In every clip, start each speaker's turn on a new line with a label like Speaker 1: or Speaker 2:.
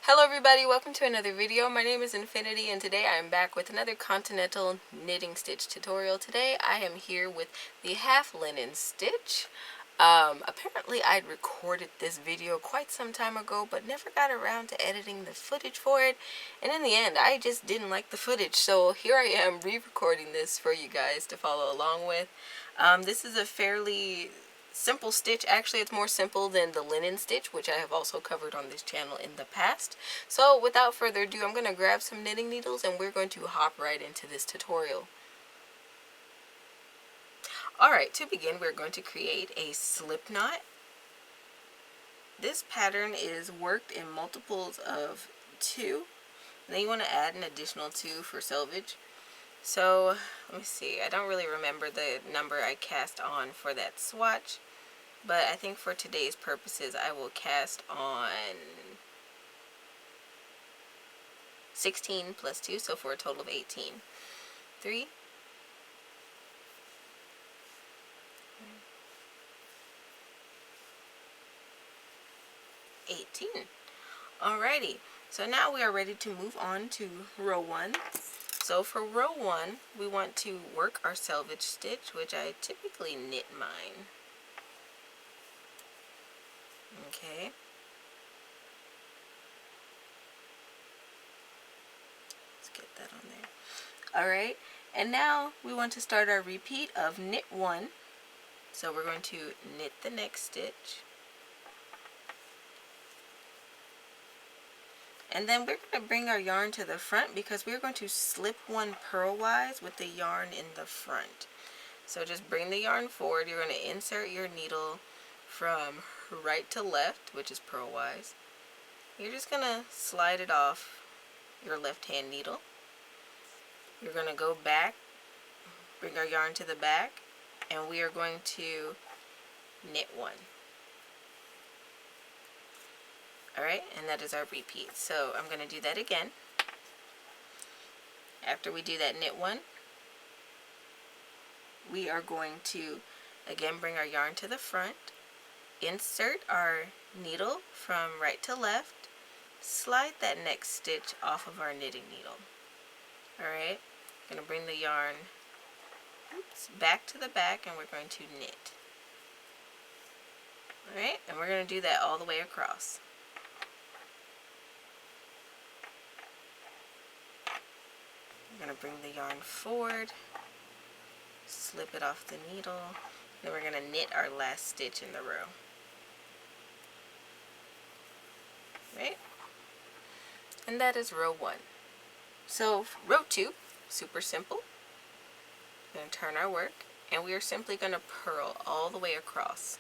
Speaker 1: Hello everybody, welcome to another video. My name is Infiniti and today I am back with another Continental knitting stitch tutorial. Today I am here with the half linen stitch. Apparently I'd recorded this video quite some time ago but never got around to editing the footage for it, and in the end I just didn't like the footage, so here I am re-recording this for you guys to follow along with. This is a fairly simple stitch. Actually, it's more simple than the linen stitch, which I have also covered on this channel in the past. So without further ado, I'm going to grab some knitting needles and we're going to hop right into this tutorial. Alright, to begin, we're going to create a slip knot. This pattern is worked in multiples of 2. And then you want to add an additional 2 for selvage. So, let me see, I don't really remember the number I cast on for that swatch, but I think for today's purposes I will cast on 16 plus 2, so for a total of 18. 3, 18. Alrighty, so now we are ready to move on to row 1. So for row 1, we want to work our selvage stitch, which I typically knit mine. Okay. Let's get that on there. Alright, and now we want to start our repeat of knit 1. So we're going to knit the next stitch. And then we're going to bring our yarn to the front because we're going to slip one purlwise with the yarn in the front. So just bring the yarn forward. You're going to insert your needle from right to left, which is purlwise. You're just going to slide it off your left hand needle. You're going to go back, bring our yarn to the back, and we are going to knit 1. Alright, and that is our repeat. So I'm going to do that again. After we do that knit 1, we are going to again bring our yarn to the front, insert our needle from right to left, slide that next stitch off of our knitting needle. Alright, I'm going to bring the yarn back to the back and we're going to knit. Alright, and we're going to do that all the way across. We're going to bring the yarn forward, slip it off the needle, then we're going to knit our last stitch in the row. Right? And that is row 1. So row 2, super simple. We're going to turn our work and we are simply going to purl all the way across.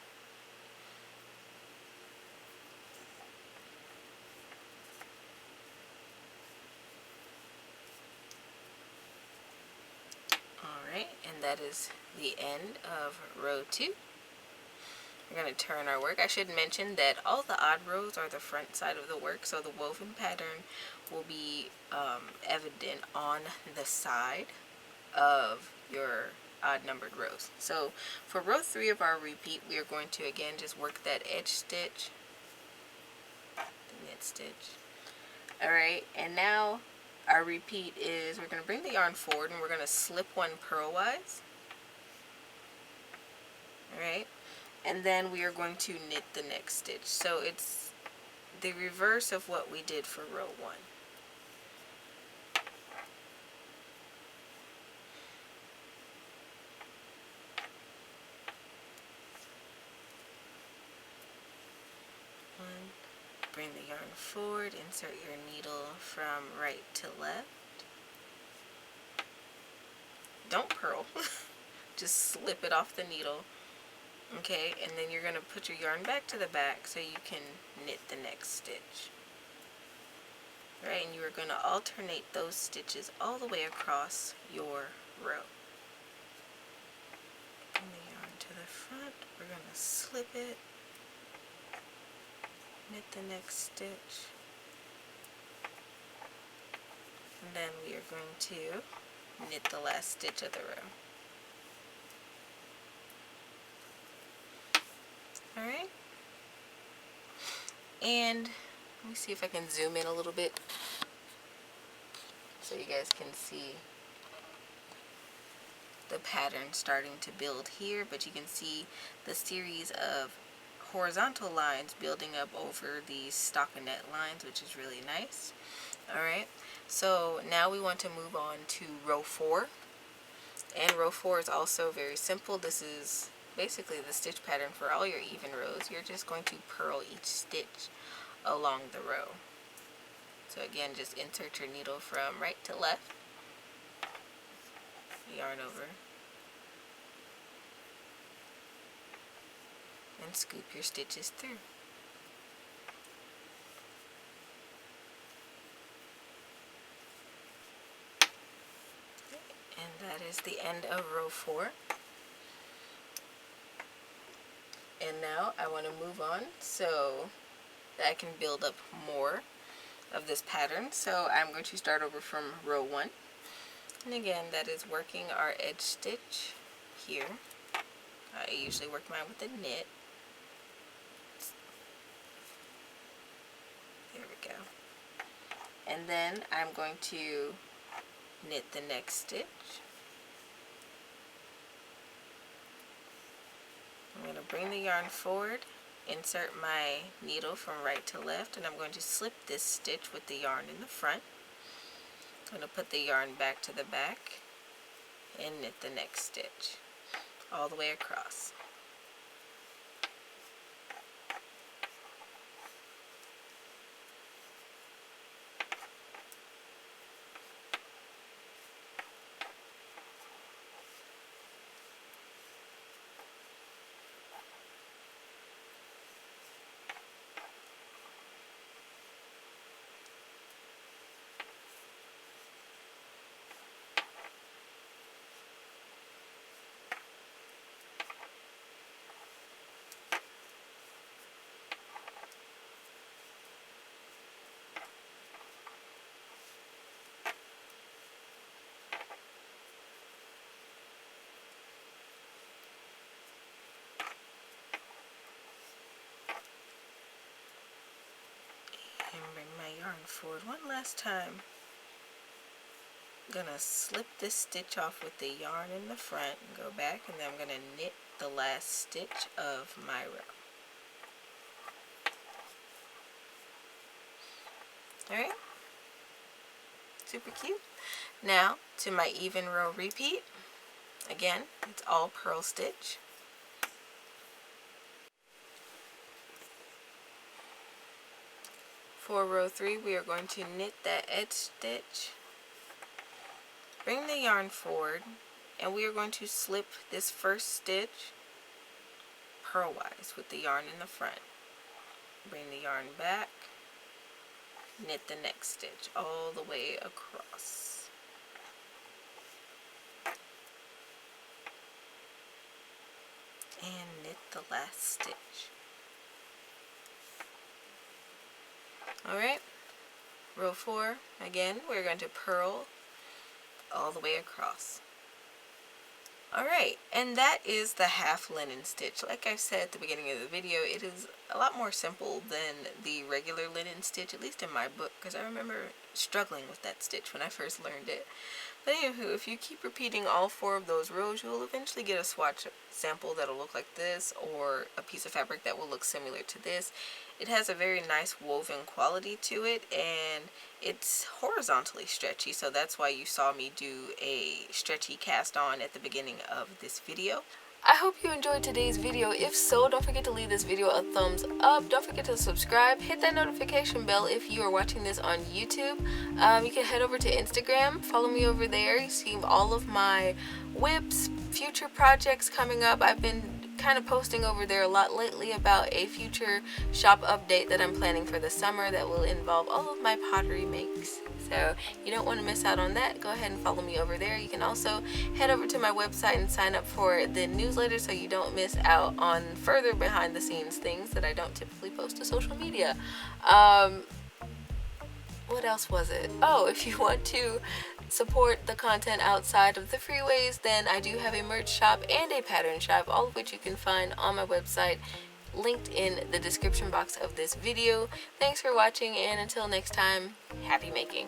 Speaker 1: Alright, and that is the end of row 2. We're going to turn our work. I should mention that all the odd rows are the front side of the work, so the woven pattern will be evident on the side of your odd numbered rows. So for row 3 of our repeat, we are going to again just work that edge stitch, the knit stitch. Alright, and now our repeat is we're going to bring the yarn forward and we're going to slip one purlwise. Alright, and then we are going to knit the next stitch. So it's the reverse of what we did for row 1. Bring the yarn forward, insert your needle from right to left. Don't purl, just slip it off the needle. Okay, and then you're going to put your yarn back to the back so you can knit the next stitch. Right, and you are going to alternate those stitches all the way across your row. Bring the yarn to the front, we're going to slip it, knit the next stitch, and then we are going to knit the last stitch of the row. Alright, and Let me see if I can zoom in a little bit so you guys can see the pattern starting to build here, but you can see the series of horizontal lines building up over these stockinette lines, which is really nice. Alright, so now we want to move on to row 4, and row 4 is also very simple. This is basically the stitch pattern for all your even rows. You're just going to purl each stitch along the row. So again, just insert your needle from right to left, yarn over, and scoop your stitches through. And that is the end of row 4. And now I want to move on so that I can build up more of this pattern. So I'm going to start over from row 1. And again, that is working our edge stitch here. I usually work mine with a knit. There we go. And then I'm going to knit the next stitch. I'm going to bring the yarn forward, insert my needle from right to left, and I'm going to slip this stitch with the yarn in the front. I'm going to put the yarn back to the back and knit the next stitch all the way across. And bring my yarn forward one last time. I'm going to slip this stitch off with the yarn in the front and go back, and then I'm going to knit the last stitch of my row. Alright, super cute. Now to my even row repeat. Again, it's all purl stitch. For row 3, we are going to knit that edge stitch, bring the yarn forward, and we are going to slip this first stitch purlwise with the yarn in the front. Bring the yarn back, knit the next stitch all the way across. And knit the last stitch. Alright, row 4, again, we're going to purl all the way across. Alright, and that is the half linen stitch. Like I said at the beginning of the video, it is a lot more simple than the regular linen stitch, at least in my book, because I remember struggling with that stitch when I first learned it. But anywho, if you keep repeating all 4 of those rows, you'll eventually get a swatch sample that'll look like this, or a piece of fabric that will look similar to this. It has a very nice woven quality to it, and it's horizontally stretchy, so that's why you saw me do a stretchy cast on at the beginning of this video. I hope you enjoyed today's video. If so, don't forget to leave this video a thumbs up. Don't forget to subscribe. Hit that notification bell if you are watching this on YouTube. You can head over to Instagram. Follow me over there. You see all of my whips, future projects coming up. I've been kind of posting over there a lot lately about a future shop update that I'm planning for the summer that will involve all of my pottery makes. So you don't want to miss out on that. Go ahead and follow me over there. You can also head over to my website and sign up for the newsletter so you don't miss out on further behind the scenes things that I don't typically post to social media. What else was it? Oh, if you want to support the content outside of the freeways, then I do have a merch shop and a pattern shop, all of which you can find on my website. linked in the description box of this video. Thanks for watching, and until next time, happy making.